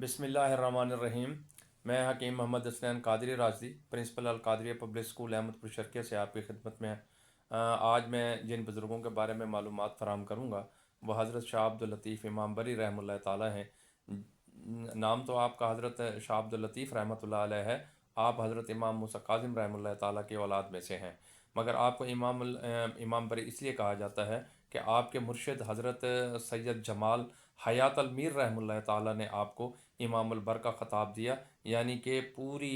بسم اللہ الرحمن الرحیم۔ میں Hakim Muhammad Hasnain Qadri Rashidi principal Alqadriya public school Ahmedpur Sharqia سے آپ کی خدمت میں آج میں جن بزرگوں کے بارے میں معلومات فراہم کروں گا وہ حضرت شاہ عبداللطیف امام بری رحمۃ اللہ تعالیٰ ہیں۔ نام تو آپ کا حضرت شاہ عبداللطیف رحمۃ اللہ علیہ ہے۔ آپ حضرت امام موسیٰ کاظم رحمۃ اللہ تعالیٰ کی اولاد میں سے ہیں، مگر آپ کو امام بری اس لیے کہا جاتا ہے کہ آپ کے مرشد حضرت سید جمال حیات المیر رحمۃ اللہ تعالیٰ نے آپ کو امام البر کا خطاب دیا، یعنی کہ پوری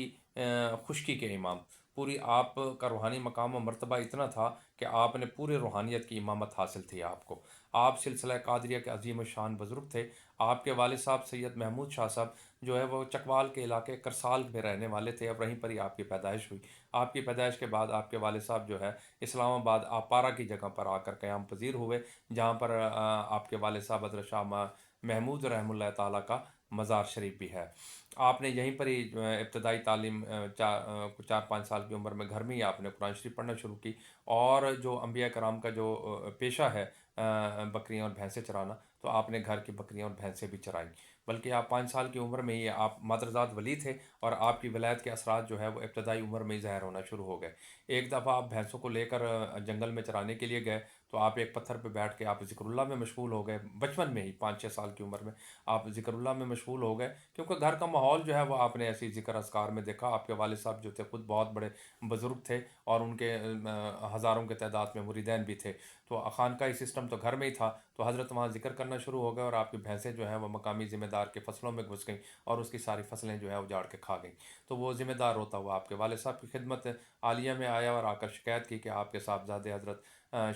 خشکی کے امام۔ پوری آپ کا روحانی مقام و مرتبہ اتنا تھا کہ آپ نے پوری روحانیت کی امامت حاصل تھی آپ کو۔ آپ سلسلہ قادریہ کے عظیم الشان بزرگ تھے۔ آپ کے والد صاحب سید محمود شاہ صاحب جو ہے وہ چکوال کے علاقے کرسال میں رہنے والے تھے، اور وہیں پر ہی آپ کی پیدائش ہوئی۔ آپ کی پیدائش کے بعد آپ کے والد صاحب جو ہے اسلام آباد آپارہ کی جگہ پر آ کر قیام پذیر ہوئے، جہاں پر آپ کے والد صاحب حضرت شاہ محمود رحمۃ اللہ تعالیٰ کا مزار شریف بھی ہے۔ آپ نے یہیں پر ہی ابتدائی تعلیم 4-5 سال کی عمر میں گھر میں ہی آپ نے قرآن شریف پڑھنا شروع کی، اور جو انبیاء کرام کا جو پیشہ ہے بکریاں اور بھینسیں چرانا، تو آپ نے گھر کی بکریاں اور بھینسیں بھی چرائیں۔ بلکہ آپ 5 سال کی عمر میں ہی آپ مادرزاد ولی تھے، اور آپ کی ولایت کے اثرات جو ہے وہ ابتدائی عمر میں ہی ظاہر ہونا شروع ہو گئے۔ ایک دفعہ آپ بھینسوں کو لے کر جنگل میں چرانے کے لیے گئے، تو آپ ایک پتھر پہ بیٹھ کے آپ ذکر اللہ میں مشغول ہو گئے۔ بچپن میں ہی 5-6 سال کی عمر میں آپ ذکر اللہ میں مشغول ہو گئے، کیونکہ گھر کا ماحول جو ہے وہ آپ نے ایسی ذکر اذکار میں دیکھا۔ آپ کے والد صاحب جو تھے خود بہت بڑے بزرگ تھے، اور ان کے ہزاروں کے تعداد میں مریدین بھی تھے، تو خانقاہی سسٹم تو گھر میں ہی تھا، تو حضرت وہاں ذکر کرنا شروع ہو گئے، اور آپ کی بھینسیں جو ہیں وہ مقامی ذمہ دار کے فصلوں میں گھس گئیں، اور اس کی ساری فصلیں جو ہے اجاڑ کے کھا گئیں۔ تو وہ ذمہ دار ہوتا ہوا آپ کے والد صاحب کی خدمت عالیہ میں آیا، اور آ کر شکایت کی کہ آپ کے صاحبزادے حضرت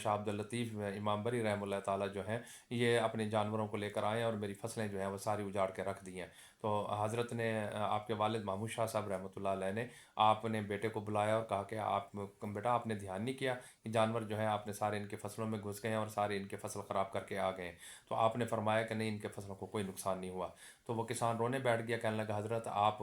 شاہ عبداللطیف امام بری رحمۃ اللہ تعالیٰ جو ہیں یہ اپنے جانوروں کو لے کر آئے ہیں، اور میری فصلیں جو ہیں وہ ساری اجاڑ کے رکھ دی ہیں۔ تو حضرت نے آپ کے والد محمود شاہ صاحب رحمۃ اللہ علیہ نے آپ نے بیٹے کو بلایا اور کہا کہ بیٹا آپ نے دھیان نہیں کیا، یہ جانور جو ہیں آپ نے سارے ان کے فصلوں میں گھس گئے ہیں، اور سارے ان کے فصل خراب کر کے آ گئے ہیں۔ تو آپ نے فرمایا کہ نہیں، ان کے فصلوں کو کوئی نقصان نہیں ہوا۔ تو وہ کسان رونے بیٹھ گیا، کہنے لگا حضرت آپ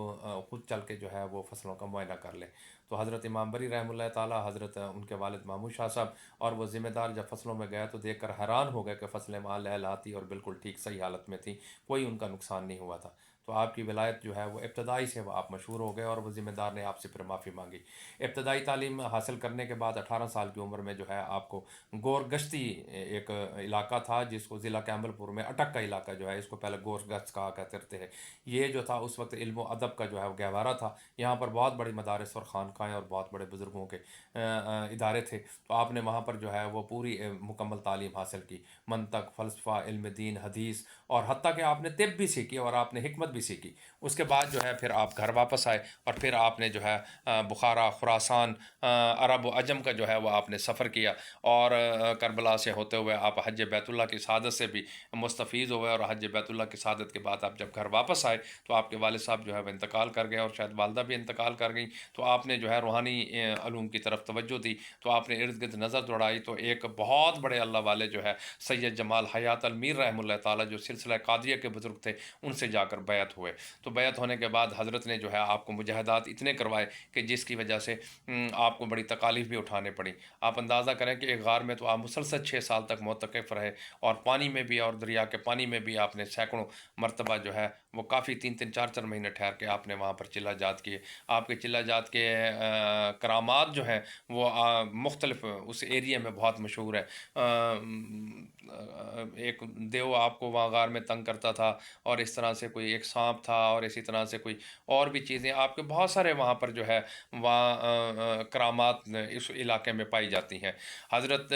خود چل کے جو ہے وہ فصلوں کا معائنہ کر لیں۔ تو حضرت امام بری رحمۃ اللہ تعالیٰ، حضرت ان کے والد محمود شاہ صاحب اور وہ ذمہ دار جب فصلوں میں گیا تو دیکھ کر حیران ہو گئے کہ فصلیں وہاں لہلہاتی اور بالکل ٹھیک صحیح حالت میں تھیں، کوئی ان کا نقصان نہیں ہوا تھا۔ تو آپ کی ولایت جو ہے وہ ابتدائی سے وہ آپ مشہور ہو گئے، اور وہ ذمہ دار نے آپ سے پھر معافی مانگی۔ ابتدائی تعلیم حاصل کرنے کے بعد 18 سال کی عمر میں جو ہے آپ کو گور گشتی ایک علاقہ تھا، جس کو ضلع کیمل پور میں اٹک کا علاقہ جو ہے، اس کو پہلے گور گشت کہا کرتے ہیں۔ یہ جو تھا اس وقت علم و ادب کا جو ہے وہ گہوارہ تھا، یہاں پر بہت بڑی مدارس اور خانقاہیں اور بہت بڑے بزرگوں کے ادارے تھے۔ تو آپ نے وہاں پر جو ہے وہ پوری مکمل تعلیم حاصل کی، منطق، فلسفہ، علم دین، حدیث، اور حتیٰ کہ آپ نے طب بھی سیکھی، اور آپ نے حکمت بھی سیکھی۔ اس کے بعد جو ہے پھر آپ گھر واپس آئے، اور پھر آپ نے جو ہے بخارا، خراسان، عرب و عجم کا جو ہے وہ آپ نے سفر کیا، اور کربلا سے ہوتے ہوئے آپ حج بیت اللہ کی سعادت سے بھی مستفیض ہوئے، اور حج بیت اللہ کی سعادت کے بعد آپ جب گھر واپس آئے تو آپ کے والد صاحب جو ہے وہ انتقال کر گئے، اور شاید والدہ بھی انتقال کر گئیں۔ تو آپ نے جو ہے روحانی علوم کی طرف توجہ دی، تو آپ نے ارد گرد نظر دوڑائی، تو ایک بہت بڑے اللہ والے جو ہے سید جمال حیات المیر رحمۃ اللہ تعالیٰ، جو سلسلہ قادریہ کے بزرگ تھے، ان سے جا کر بیعت ہوئے۔ تو بیعت ہونے کے بعد حضرت نے جو ہے آپ کو مجاہدات اتنے کروائے کہ جس کی وجہ سے آپ کو بڑی تکالیف بھی اٹھانے پڑیں۔ آپ اندازہ کریں کہ ایک غار میں تو آپ مسلسل 6 سال تک معتکف رہے، اور پانی میں بھی، اور دریا کے پانی میں بھی آپ نے سینکڑوں مرتبہ جو ہے وہ کافی 3-3 4-4 مہینے ٹھہر کے آپ نے وہاں پر چلا جات کیے۔ آپ کے چلا جات کے کرامات جو ہیں وہ مختلف اس ایریے میں بہت مشہور ہے۔ ایک دیو آپ کو وہاں غار میں تنگ کرتا تھا، اور اس طرح سے کوئی ایک سانپ تھا، اور اسی طرح سے کوئی اور بھی چیزیں آپ کے بہت سارے وہاں پر جو ہے وہاں کرامات اس علاقے میں پائی جاتی ہیں۔ حضرت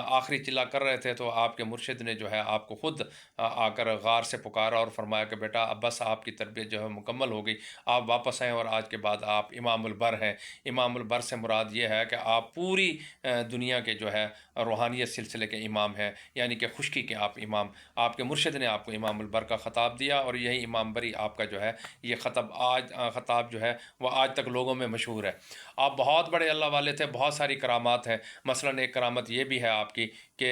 آخری چلا کر رہے تھے تو آپ کے مرشد نے جو ہے آپ کو خود آ کر غار سے پکارا اور فرمایا کہ بیٹا اب بس آپ کی تربیت جو ہے مکمل ہو گئی، آپ واپس آئیں، اور آج کے بعد آپ امام البر ہیں۔ امام البر سے مراد یہ ہے کہ آپ پوری دنیا کے جو ہے روحانیت سلسلے کے امام ہیں، یعنی کہ خشکی کے آپ امام۔ آپ کے مرشد نے آپ کو امام البر کا خطاب دیا، اور یہی امام بری آپ کا جو ہے یہ خطاب جو ہے وہ آج تک لوگوں میں مشہور ہے۔ آپ بہت بڑے اللہ والے تھے، بہت ساری کرامات ہیں۔ مثلاً ایک کرامت یہ بھی ہے آپ کی کہ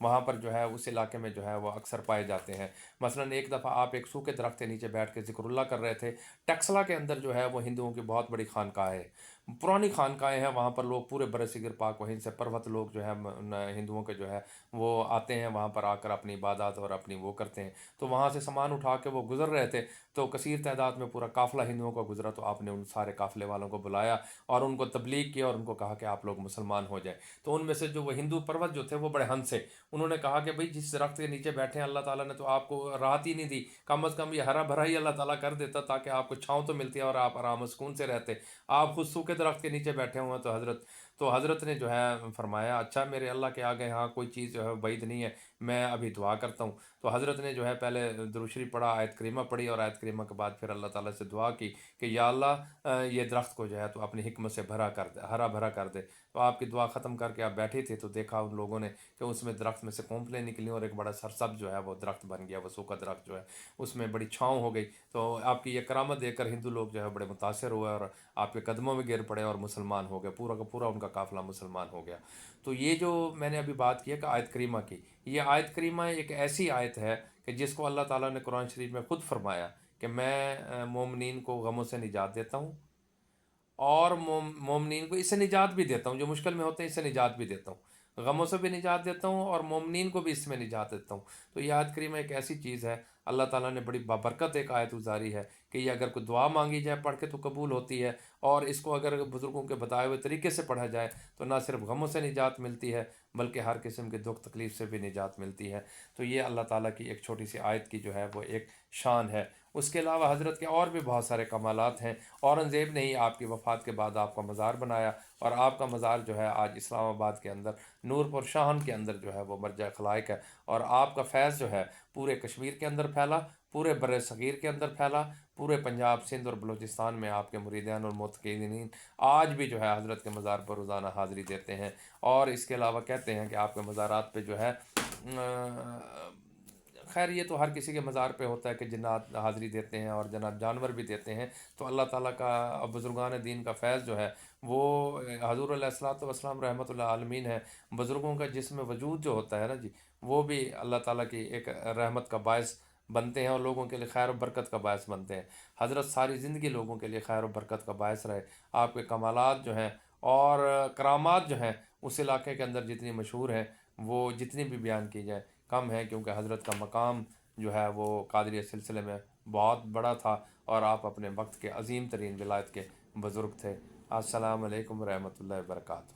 وہاں پر جو ہے اس علاقے میں جو ہے وہ اکثر پائے جاتے ہیں۔ مثلاً ایک دفعہ آپ ایک سوکھے درخت کے نیچے بیٹھ کے ذکر اللہ کر رہے تھے۔ ٹیکسلا کے اندر جو ہے وہ ہندوؤں کی بہت بڑی خانقاہ ہے، پرانی خانقاہیں ہیں، وہاں پر لوگ پورے برصغیر پاک و ہند سے پروت لوگ جو ہے ہندوؤں کے جو ہے وہ آتے ہیں، وہاں پر آ کر اپنی عبادات اور اپنی وہ کرتے ہیں۔ تو وہاں سے سامان اٹھا کے وہ گزر رہے تھے، تو کثیر تعداد میں پورا قافلہ ہندوؤں کا گزرا، تو آپ نے ان سارے قافلے والوں کو بلایا اور ان کو تبلیغ کیا اور ان کو کہا کہ آپ لوگ مسلمان ہو جائیں۔ تو ان میں سے جو وہ ہندو پروت جو تھے وہ بڑے ہنس سے انہوں نے کہا کہ بھئی جس درخت کے نیچے بیٹھے ہیں اللہ تعالیٰ نے تو آپ کو راحت ہی نہیں دی، کم از کم یہ ہرا بھرا ہی اللہ تعالیٰ کر دیتا تاکہ آپ کو چھاؤں تو ملتی ہے اور آپ آرام و سکون سے رہتے، آپ خود سوکھے درخت کے نیچے بیٹھے ہوئے ہیں۔ تو حضرت نے جو ہے فرمایا اچھا میرے اللہ کے آگے ہاں کوئی چیز جو ہے بعید نہیں ہے، میں ابھی دعا کرتا ہوں۔ تو حضرت نے جو ہے پہلے درود شریف پڑھا، آیت کریمہ پڑھی، اور آیت کریمہ کے بعد پھر اللہ تعالیٰ سے دعا کی کہ یا اللہ یہ درخت کو جو ہے تو اپنی حکمت سے بھرا کر دے، ہرا بھرا کر دے۔ تو آپ کی دعا ختم کر کے آپ بیٹھے تھے تو دیکھا ان لوگوں نے کہ اس میں درخت میں سے کونپلیں نکلیں اور ایک بڑا سرسبز جو ہے وہ درخت بن گیا، وہ سوکھا درخت جو ہے اس میں بڑی چھاؤں ہو گئی۔ تو آپ کی یہ کرامت دیکھ کر ہندو لوگ جو ہے بڑے متاثر ہوئے اور آپ کے قدموں میں گر پڑے اور مسلمان ہو گئے، پورا کا پورا ان کا قافلہ مسلمان ہو گیا۔ تو یہ جو میں نے ابھی بات کی ہے کہ آیت کریمہ کی، یہ آیت کریمہ ایک ایسی آیت ہے کہ جس کو اللہ تعالیٰ نے قرآن شریف میں خود فرمایا کہ میں مومنین کو غموں سے نجات دیتا ہوں اور مومنین کو اس سے نجات بھی دیتا ہوں، جو مشکل میں ہوتے ہیں اس سے نجات بھی دیتا ہوں، غموں سے بھی نجات دیتا ہوں اور مومنین کو بھی اس میں نجات دیتا ہوں۔ تو یہ آیت کریمہ ایک ایسی چیز ہے، اللہ تعالیٰ نے بڑی بابرکت ایک آیت اتاری ہے کہ یہ اگر کوئی دعا مانگی جائے پڑھ کے تو قبول ہوتی ہے، اور اس کو اگر بزرگوں کے بتائے ہوئے طریقے سے پڑھا جائے تو نہ صرف غموں سے نجات ملتی ہے بلکہ ہر قسم کے دکھ تکلیف سے بھی نجات ملتی ہے۔ تو یہ اللہ تعالیٰ کی ایک چھوٹی سی آیت کی جو ہے وہ ایک شان ہے۔ اس کے علاوہ حضرت کے اور بھی بہت سارے کمالات ہیں۔ اورنگزیب نے ہی آپ کی وفات کے بعد آپ کا مزار بنایا، اور آپ کا مزار جو ہے آج اسلام آباد کے اندر نور پور شاہن کے اندر جو ہے وہ مرجع خلائق ہے، اور آپ کا فیض جو ہے پورے کشمیر کے اندر پھیلا، پورے بر صغیر کے اندر پھیلا، پورے پنجاب سندھ اور بلوچستان میں آپ کے مریدین اور معتقدین آج بھی جو ہے حضرت کے مزار پر روزانہ حاضری دیتے ہیں۔ اور اس کے علاوہ کہتے ہیں کہ آپ کے مزارات پہ جو ہے خیر یہ تو ہر کسی کے مزار پہ ہوتا ہے کہ جنات حاضری دیتے ہیں اور جنات جانور بھی دیتے ہیں۔ تو اللہ تعالیٰ کا بزرگان دین کا فیض جو ہے وہ حضور علیہ الصلوۃ والسلام رحمۃ اللہ عالمین ہے۔ بزرگوں کا جسم وجود جو ہوتا ہے نا جی، وہ بھی اللہ تعالیٰ کی ایک رحمت کا باعث بنتے ہیں اور لوگوں کے لیے خیر و برکت کا باعث بنتے ہیں۔ حضرت ساری زندگی لوگوں کے لیے خیر و برکت کا باعث رہے۔ آپ کے کمالات جو ہیں اور کرامات جو ہیں اس علاقے کے اندر جتنی مشہور ہیں وہ جتنی بھی بیان کی جائے کم ہے، کیونکہ حضرت کا مقام جو ہے وہ قادریہ سلسلے میں بہت بڑا تھا اور آپ اپنے وقت کے عظیم ترین ولایت کے بزرگ تھے۔ السلام علیکم ورحمۃ اللہ وبرکاتہ۔